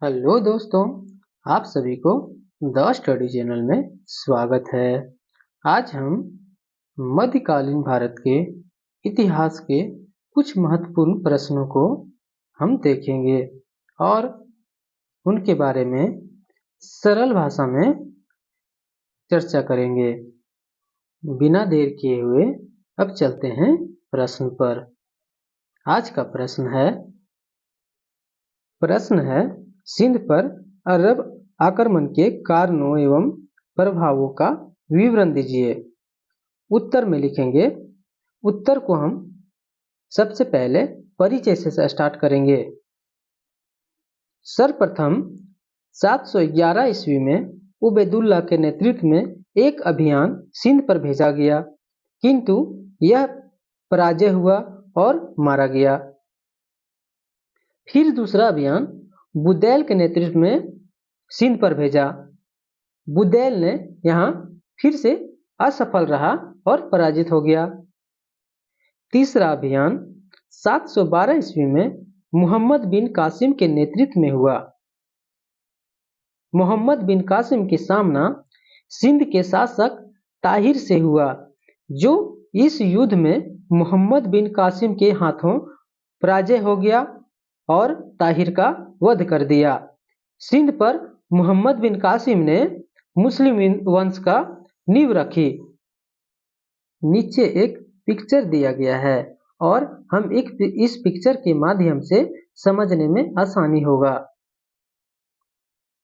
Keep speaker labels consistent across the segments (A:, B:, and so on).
A: Hello दोस्तों, आप सभी को द स्टडी चैनल में स्वागत है। आज हम मध्यकालीन भारत के इतिहास के कुछ महत्वपूर्ण प्रश्नों को हम देखेंगे और उनके बारे में सरल भाषा में चर्चा करेंगे। बिना देर किए हुए अब चलते हैं प्रश्न पर। आज का प्रश्न है सिंध पर अरब आक्रमण के कारणों एवं प्रभावों का विवरण दीजिए। उत्तर में लिखेंगे। उत्तर को हम सबसे पहले परिचय से स्टार्ट करेंगे। सर्वप्रथम 711 ईस्वी में उबैदुल्ला के नेतृत्व में एक अभियान सिंध पर भेजा गया, किंतु यह पराजय हुआ और मारा गया। फिर दूसरा अभियान बुदैल के नेतृत्व में सिंध पर भेजा। बुदैल ने यहाँ फिर से असफल रहा और पराजित हो गया। तीसरा अभियान 712 ईस्वी में मोहम्मद बिन कासिम के नेतृत्व में हुआ। मोहम्मद बिन कासिम के सामना सिंध के शासक ताहिर से हुआ, जो इस युद्ध में मोहम्मद बिन कासिम के हाथों पराजय हो गया और ताहिर का वध कर दिया। सिंध पर मोहम्मद बिन कासिम ने मुस्लिम वंश का नींव रखी। नीचे एक पिक्चर दिया गया है और हम इस पिक्चर के माध्यम से समझने में आसानी होगा।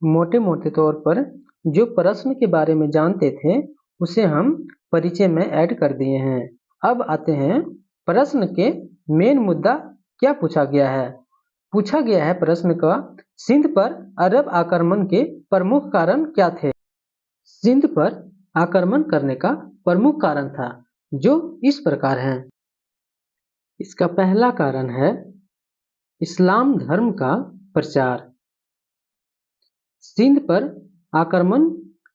A: मोटे मोटे तौर पर जो प्रश्न के बारे में जानते थे उसे हम परिचय में ऐड कर दिए हैं। अब आते हैं प्रश्न के मेन मुद्दा क्या पूछा गया है। पूछा गया है प्रश्न का, सिंध पर अरब आक्रमण के प्रमुख कारण क्या थे। सिंध पर आक्रमण करने का प्रमुख कारण था, जो इस प्रकार है। इसका पहला कारण है इस्लाम धर्म का प्रचार। सिंध पर आक्रमण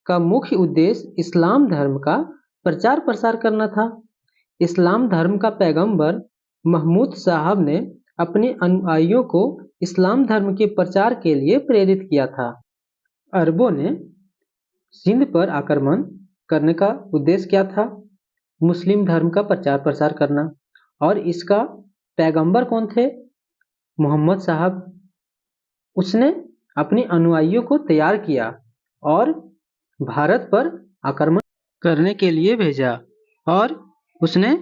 A: का मुख्य उद्देश्य इस्लाम धर्म का प्रचार प्रसार करना था। इस्लाम धर्म का पैगंबर महमूद साहब ने अपने अनुयायियों को इस्लाम धर्म के प्रचार के लिए प्रेरित किया था। अरबों ने सिंध पर आक्रमण करने का उद्देश्य क्या था? मुस्लिम धर्म का प्रचार प्रसार करना। और इसका पैगंबर कौन थे? मोहम्मद साहब। उसने अपने अनुयायियों को तैयार किया और भारत पर आक्रमण करने के लिए भेजा और उसने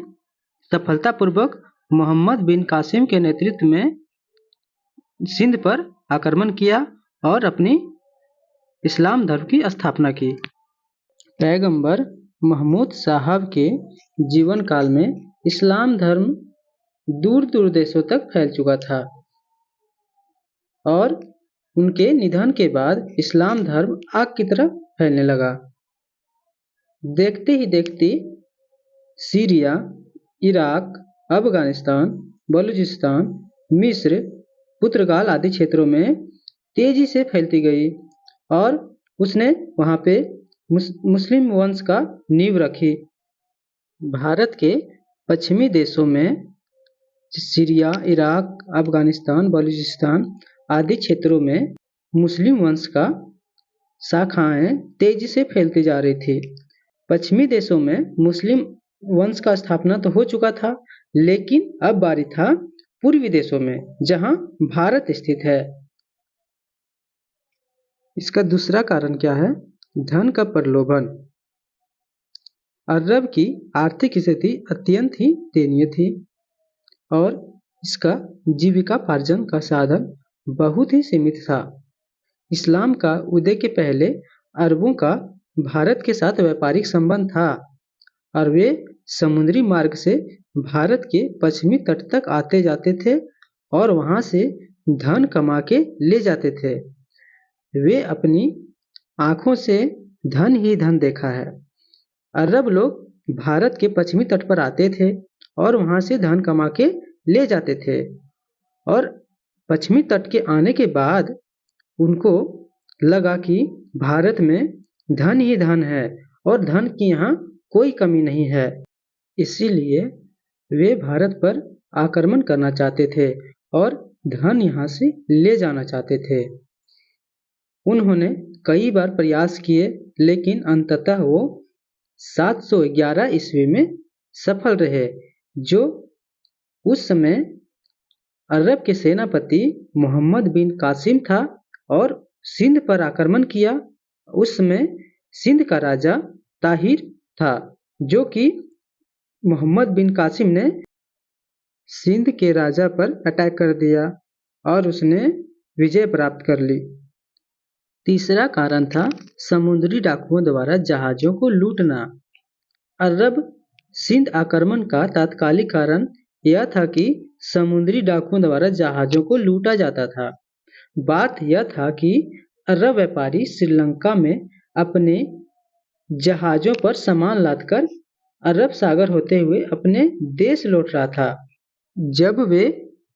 A: सफलतापूर्वक मोहम्मद बिन कासिम के नेतृत्व में सिंध पर आक्रमण किया और अपनी इस्लाम धर्म की स्थापना की। पैगंबर महमूद साहब के जीवन काल में इस्लाम धर्म दूर दूर देशों तक फैल चुका था और उनके निधन के बाद इस्लाम धर्म आग की तरह फैलने लगा। देखते ही देखते सीरिया, इराक, अफगानिस्तान, बलूचिस्तान, मिस्र, पुर्तगाल आदि क्षेत्रों में तेजी से फैलती गई और उसने वहां पे मुस्लिम वंश का नींव रखी। भारत के पश्चिमी देशों में सीरिया, इराक, अफगानिस्तान, बलूचिस्तान आदि क्षेत्रों में मुस्लिम वंश का शाखाएं तेजी से फैलती जा रही थी। पश्चिमी देशों में मुस्लिम वंश का स्थापना तो हो चुका था, लेकिन अब बारी था पूर्वी देशों में, जहां भारत स्थित है। इसका दूसरा कारण क्या है? धन का प्रलोभन। अरब की आर्थिक स्थिति अत्यंत ही दयनीय थी और इसका जीविकापार्जन का साधन बहुत ही सीमित था। इस्लाम का उदय के पहले अरबों का भारत के साथ व्यापारिक संबंध था और वे समुद्री मार्ग से भारत के पश्चिमी तट तक आते जाते थे और वहां से धन कमा के ले जाते थे। वे अपनी आंखों से धन ही धन देखा है। अरब लोग भारत के पश्चिमी तट पर आते थे और वहां से धन कमा के ले जाते थे और पश्चिमी तट के आने के बाद उनको लगा कि भारत में धन ही धन है और धन की यहाँ कोई कमी नहीं है, इसीलिए वे भारत पर आक्रमण करना चाहते थे और धन यहाँ से ले जाना चाहते थे। उन्होंने कई बार प्रयास किए, लेकिन अंततः वो 711 ईस्वी में सफल रहे, जो उस समय अरब के सेनापति मोहम्मद बिन कासिम था और सिंध पर आक्रमण किया। उस समय सिंध का राजा ताहिर था, जो कि मोहम्मद बिन कासिम ने सिंध के राजा पर अटैक कर दिया और उसने विजय प्राप्त कर ली। तीसरा कारण था समुद्री डाकुओं द्वारा जहाजों को लूटना। अरब सिंध आक्रमण का तात्कालिक कारण यह था कि समुद्री डाकुओं द्वारा जहाजों को लूटा जाता था। बात यह था कि अरब व्यापारी श्रीलंका में अपने जहाजों पर सामान लादकर अरब सागर होते हुए अपने देश लौट रहा था। जब वे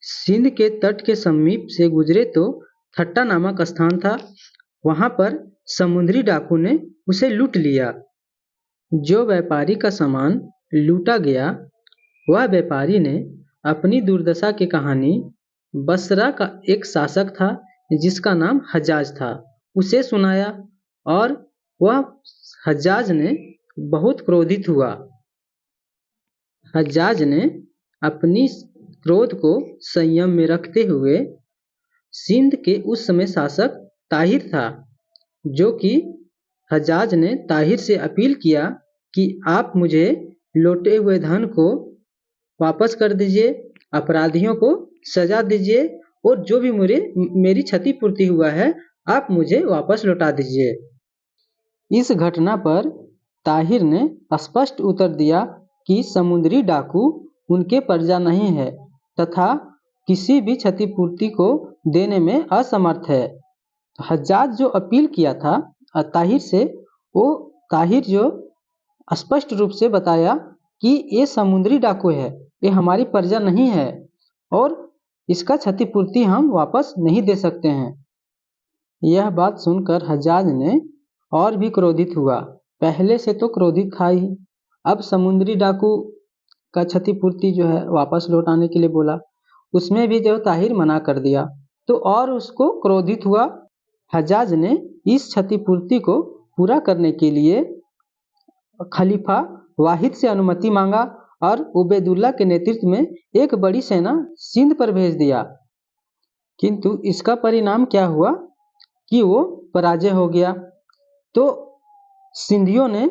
A: सिंध के तट के समीप से गुजरे तो थट्टा नामक स्थान था। वहां पर समुद्री डाकू ने उसे लूट लिया। जो व्यापारी का सामान लूटा गया, वह व्यापारी ने अपनी दुर्दशा की कहानी बसरा का एक शासक था जिसका नाम हज्जाज था, उसे सुनाया और वह हज्जाज ने बहुत क्रोधित हुआ। हज्जाज ने अपनी क्रोध को संयम में रखते हुए सिंध के उस समय शासक ताहिर था, जो कि हज्जाज ने ताहिर से अपील किया कि आप मुझे लौटे हुए धन को वापस कर दीजिए, अपराधियों को सजा दीजिए और जो भी मेरी क्षतिपूर्ति हुआ है आप मुझे वापस लौटा दीजिए। इस घटना पर ताहिर ने स्पष्ट उत्तर दिया कि समुद्री डाकू उनके प्रजा नहीं है तथा किसी भी क्षतिपूर्ति को देने में असमर्थ है। हज्जाज जो अपील किया था ताहिर से, वो ताहिर जो स्पष्ट रूप से बताया कि ये समुद्री डाकू है, ये हमारी प्रजा नहीं है और इसका क्षतिपूर्ति हम वापस नहीं दे सकते हैं। यह बात सुनकर हज्जाज ने और भी क्रोधित हुआ। पहले से तो क्रोधित था ही, अब समुद्री डाकू का क्षतिपूर्ति जो है वापस लौटाने के लिए बोला, उसमें भी जो ताहिर मना कर दिया तो और उसको क्रोधित हुआ। हज्जाज ने इस क्षतिपूर्ति को पूरा करने के लिए खलीफा वाहिद से अनुमति मांगा और उबैदुल्ला के नेतृत्व में एक बड़ी सेना सिंध पर भेज दिया। किंतु इसका परिणाम क्या हुआ कि वो पराजय हो गया। तो सिंधियों ने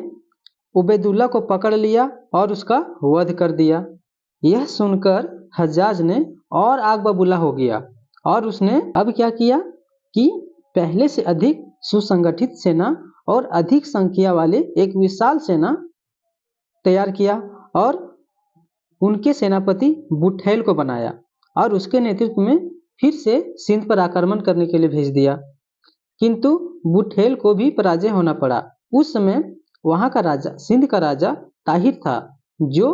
A: उबैदुल्ला को पकड़ लिया और उसका वध कर दिया। यह सुनकर हज्जाज ने और आग बबूला हो गया और उसने अब क्या किया कि पहले से अधिक सुसंगठित सेना और अधिक संख्या वाले एक विशाल सेना तैयार किया और उनके सेनापति बुठैल को बनाया और उसके नेतृत्व में फिर से सिंध पर आक्रमण करने के लिए भेज दिया। किंतु बुठैल को भी पराजय होना पड़ा। उस समय वहां का राजा, सिंध का राजा ताहिर था, जो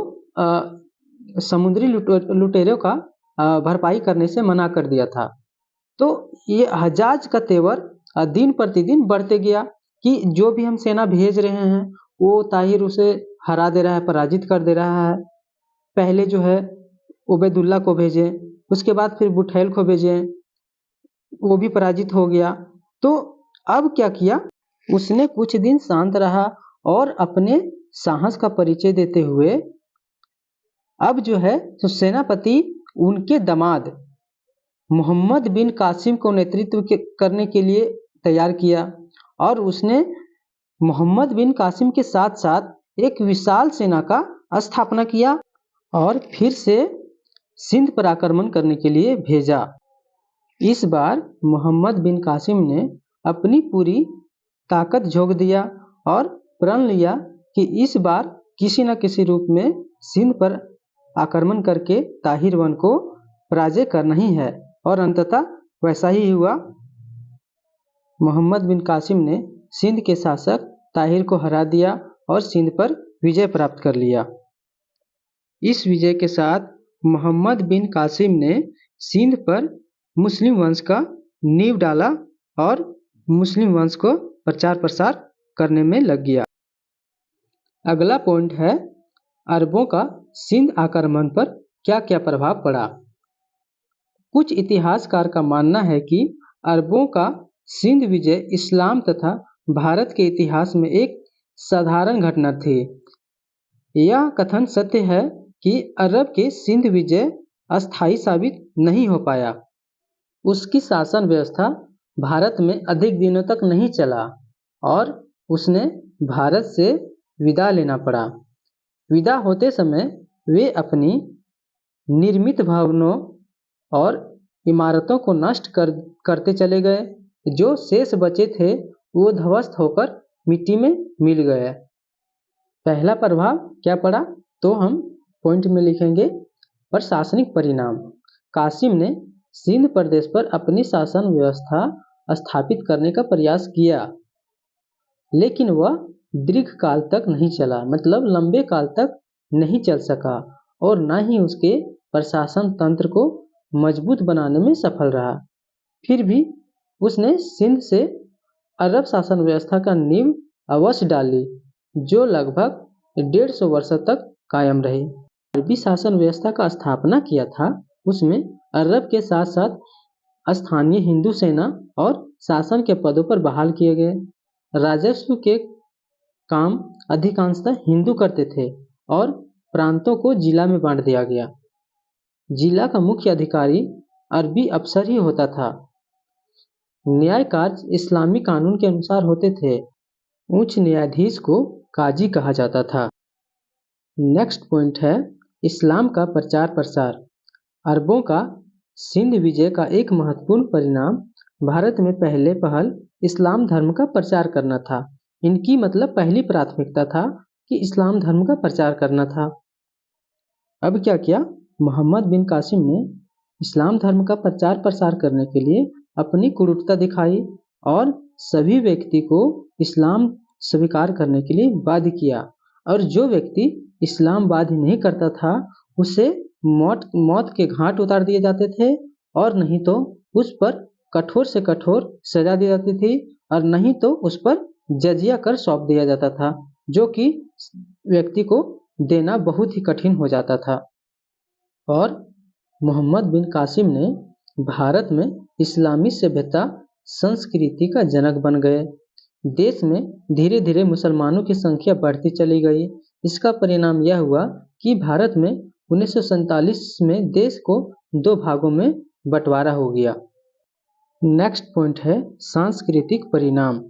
A: समुद्री लुटेरों का भरपाई करने से मना कर दिया था। तो ये हज्जाज का तेवर दिन प्रतिदिन बढ़ते गया कि जो भी हम सेना भेज रहे हैं वो ताहिर उसे हरा दे रहा है, पराजित कर दे रहा है। पहले जो है उबैदुल्ला को भेजे, उसके बाद फिर बुठैल को भेजे, वो भी पराजित हो गया। तो अब क्या किया, उसने कुछ दिन शांत रहा और अपने साहस का परिचय देते हुए अब जो है तो सेनापति उनके दामाद मोहम्मद बिन कासिम को नेतृत्व करने के लिए तैयार किया और उसने मोहम्मद बिन कासिम के साथ साथ एक विशाल सेना का स्थापना किया और फिर से सिंध पर आक्रमण करने के लिए भेजा। इस बार मोहम्मद बिन कासिम ने अपनी पूरी ताकत झोंक दिया और प्रण लिया कि इस बार किसी न किसी रूप में सिंध पर आक्रमण करके ताहिर वन को पराजय करना ही है। और अंततः वैसा ही हुआ। मोहम्मद बिन कासिम ने सिंध के शासक ताहिर को हरा दिया और सिंध पर विजय प्राप्त कर लिया। इस विजय के साथ मोहम्मद बिन कासिम ने सिंध पर मुस्लिम वंश का नींव डाला और मुस्लिम वंश को प्रचार प्रसार करने में लग गया। अगला पॉइंट है अरबों का सिंध आक्रमण पर क्या क्या प्रभाव पड़ा। कुछ इतिहासकार का मानना है कि अरबों का सिंध विजय इस्लाम तथा भारत के इतिहास में एक साधारण घटना थी। यह कथन सत्य है कि अरब के सिंध विजय अस्थायी साबित नहीं हो पाया। उसकी शासन व्यवस्था भारत में अधिक दिनों तक नहीं चला और उसने भारत से विदा लेना पड़ा। विदा होते समय वे अपनी निर्मित भवनों और इमारतों को नष्ट करते चले गए। जो शेष बचे थे वो ध्वस्त होकर मिट्टी में मिल गए। पहला प्रभाव क्या पड़ा तो हम पॉइंट में लिखेंगे। प्रशासनिक परिणाम। कासिम ने सिंध प्रदेश पर अपनी शासन व्यवस्था स्थापित करने का प्रयास किया, लेकिन वह दीर्घ काल तक नहीं चला, मतलब लंबे काल तक नहीं चल सका और न ही उसके प्रशासन तंत्र को मजबूत बनाने में सफल रहा। फिर भी उसने सिंध से अरब शासन व्यवस्था का नींव अवश्य डाली, जो लगभग 150 वर्षों तक कायम रही। अरबी शासन व्यवस्था का स्थापना किया था, उसमें अरब के साथ साथ स्थानीय हिंदू सेना और शासन के पदों पर बहाल किए गए। राजस्व के काम अधिकांशतः हिंदू करते थे और प्रांतों को जिला में बांट दिया गया। जिला का मुख्य अधिकारी अरबी अफसर ही होता था। न्याय कार्य इस्लामी कानून के अनुसार होते थे। उच्च न्यायाधीश को काजी कहा जाता था। नेक्स्ट पॉइंट है इस्लाम का प्रचार प्रसार। अरबों का सिंध विजय का एक महत्वपूर्ण परिणाम भारत में पहले पहल इस्लाम धर्म का प्रचार करना था। इनकी मतलब पहली प्राथमिकता था कि इस्लाम धर्म का प्रचार करना था। अब क्या किया, मोहम्मद बिन कासिम ने इस्लाम धर्म का प्रचार प्रसार करने के लिए अपनी क्रूरता दिखाई और सभी व्यक्ति को इस्लाम स्वीकार करने के लिए बाध्य किया, और जो व्यक्ति इस्लाम बाध्य नहीं करता था उसे मौत के घाट उतार दिए जाते थे, और नहीं तो उस पर कठोर से कठोर सजा दी जाती थी, और नहीं तो उस पर जजिया कर सौंप दिया जाता था, जो कि व्यक्ति को देना बहुत ही कठिन हो जाता था। और मोहम्मद बिन कासिम ने भारत में इस्लामी सभ्यता संस्कृति का जनक बन गए। देश में धीरे धीरे मुसलमानों की संख्या बढ़ती चली गई। इसका परिणाम यह हुआ कि भारत में 1947 में देश को 2 भागों में बंटवारा हो गया। नेक्स्ट पॉइंट है सांस्कृतिक परिणाम।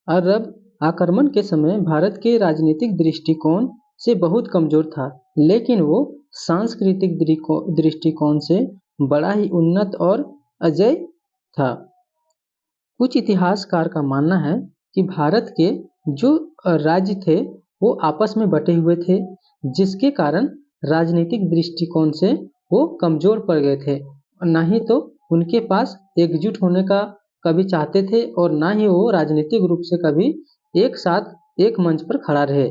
A: अरब आक्रमण के समय भारत के राजनीतिक दृष्टिकोण से बहुत कमजोर था, लेकिन वो सांस्कृतिक दृष्टिकोण से बड़ा ही उन्नत और अजेय था। कुछ इतिहासकार का मानना है कि भारत के जो राज्य थे वो आपस में बटे हुए थे, जिसके कारण राजनीतिक दृष्टिकोण से वो कमजोर पड़ गए थे। ना ही तो उनके पास एकजुट होने का कभी चाहते थे और ना ही वो राजनीतिक रूप से कभी एक साथ एक मंच पर खड़ा रहे।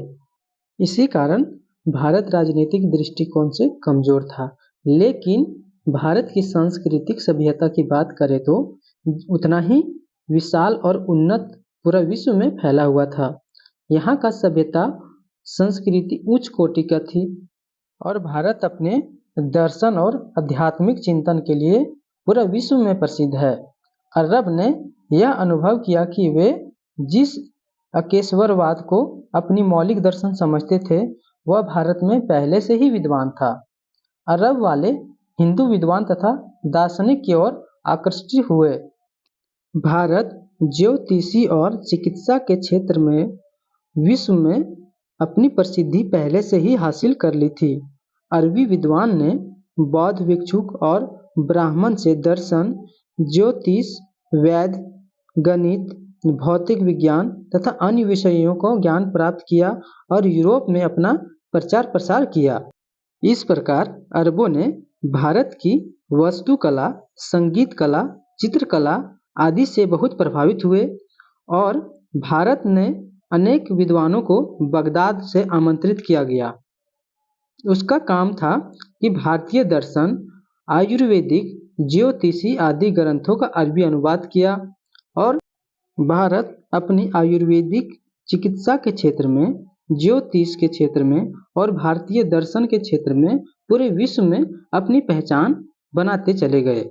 A: इसी कारण भारत राजनीतिक दृष्टिकोण से कमजोर था। लेकिन भारत की सांस्कृतिक सभ्यता की बात करें तो उतना ही विशाल और उन्नत पूरा विश्व में फैला हुआ था। यहाँ का सभ्यता संस्कृति उच्च कोटि का थी और भारत अपने दर्शन और आध्यात्मिक चिंतन के लिए पूरा विश्व में प्रसिद्ध है। अरब ने यह अनुभव किया कि वे जिस अकेश्वरवाद को अपनी मौलिक दर्शन समझते थे वह भारत में पहले से ही विद्वान था। अरब वाले हिंदू विद्वान तथा दार्शनिक की ओर आकर्षित हुए। भारत ज्योतिषी और चिकित्सा के क्षेत्र में विश्व में अपनी प्रसिद्धि पहले से ही हासिल कर ली थी। अरबी विद्वान ने बौद्ध भिक्षुक और ब्राह्मण से दर्शन, ज्योतिष, वैद्य, गणित, भौतिक विज्ञान तथा अन्य विषयों को ज्ञान प्राप्त किया और यूरोप में अपना प्रचार प्रसार किया। इस प्रकार अरबों ने भारत की वास्तुकला, संगीत कला, चित्रकला आदि से बहुत प्रभावित हुए और भारत ने अनेक विद्वानों को बगदाद से आमंत्रित किया गया। उसका काम था कि भारतीय दर्शन, आयुर्वेदिक, ज्योतिषी आदि ग्रंथों का अरबी अनुवाद किया और भारत अपनी आयुर्वेदिक चिकित्सा के क्षेत्र में, ज्योतिष के क्षेत्र में और भारतीय दर्शन के क्षेत्र में पूरे विश्व में अपनी पहचान बनाते चले गए।